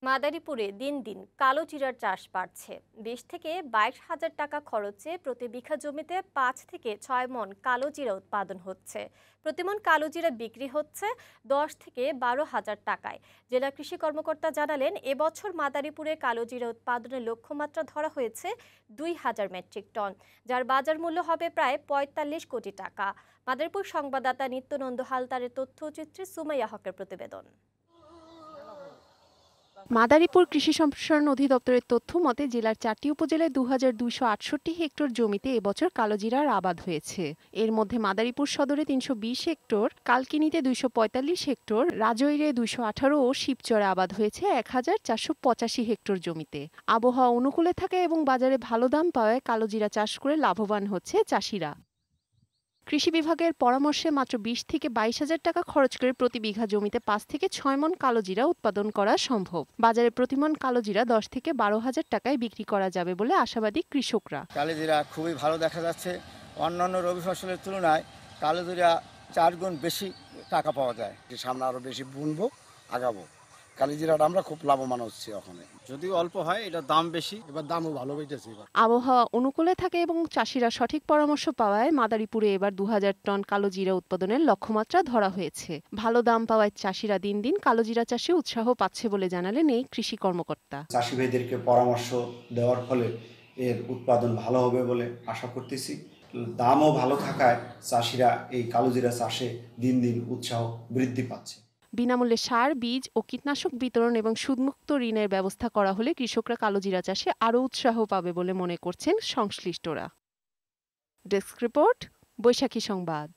মাদারীপুরে দিন দিন কালো জিরার চাষ বাড়ছে। 20 থেকে 22 হাজার টাকা খরচে প্রতি বিঘা জমিতে 5 থেকে 6 মণ কালো জিরা উৎপাদন হচ্ছে। প্রতিমণ কালো জিরা বিক্রি হচ্ছে 10 থেকে 12 হাজার টাকায়। জেলা কৃষি কর্মকর্তা জানালেন, এবছর মাদারীপুরে কালো জিরা উৎপাদনের লক্ষ্যমাত্রা ধরা হয়েছে 2000 মেট্রিক টন, যার বাজার মূল্য হবে প্রায় 45 কোটি টাকা। মাদারীপুর সংবাদদাতা নিত্যনন্দ হালদারের তথ্যচিত্রে সুমাইয়া হকের প্রতিবেদন। মাদারীপুর কৃষি সম্প্রসারণ অধিদপ্তরের তথ্য মতে জেলার 4টি উপজেলায় 2268 হেক্টর জমিতে এবছর কালোজিরার আবাদ হয়েছে। এর মধ্যে মাদারীপুর সদরে 320 হেক্টর, কালকিনিতে 245 হেক্টর, রাজৈরে 218 ও শিবচরে আবাদ হয়েছে 1485 হেক্টর জমিতে। আবহাওয়া অনুকূলে থাকা এবং বাজারে ভালো দাম পাওয়ায় কালোজিরা চাষ করে লাভবান হচ্ছে চাষিরা। কৃষি বিভাগের পরামর্শে মাত্র 20 থেকে 22 হাজার টাকা খরচ করে প্রতি বিঘা জমিতে 5 থেকে 6 মণ কালোজিরা উৎপাদন করা সম্ভব। বাজারে প্রতি মণ কালোজিরা 10 থেকে 12 হাজার টাকায় বিক্রি করা যাবে বলে আশাবাদী কৃষকরা। কালোজিরা খুবই ভালো দেখা যাচ্ছে। অন্যান্য রবি ফসলের তুলনায় কালোজিরা 4 গুণ বেশি টাকা পাওয়া যায়। সামনে আরো বেশি বুনবো, আগাবো। কালোজিরাটা আমরা খুব লাভবান হচ্ছি। ওখানে যদিও অল্প হয়, এটা দাম বেশি, এবার দামও ভালো হইতেছে। আবহাওয়া অনুকূলে থাকে এবং চাষিরা সঠিক পরামর্শ পাওয়ায় মাদারীপুরে এবার 2000 টন কালোজিরা উৎপাদনের লক্ষ্যমাত্রা ধরা হয়েছে। ভালো দাম পাওয়ায় চাষিরা দিন দিন কালোজিরা চাষে উৎসাহ পাচ্ছে বলে জানালেন এই কৃষি কর্মকর্তা। চাষি ভাইদেরকে পরামর্শ দেওয়ার ফলে এর উৎপাদন ভালো হবে বলে আশা করতেছি। দামও ভালো থাকায় চাষিরা এই কালোজিরা চাষে দিন দিন উৎসাহ বৃদ্ধি পাচ্ছে। বিনামূল্যে সার, বীজ ও কীটনাশক বিতরণ এবং সুদমুক্ত ঋণের ব্যবস্থা করা হলে কৃষকরা কালোজিরা চাষে আরও উৎসাহ পাবে বলে মনে করছেন সংশ্লিষ্টরা। ডেস্ক রিপোর্ট, বৈশাখী সংবাদ।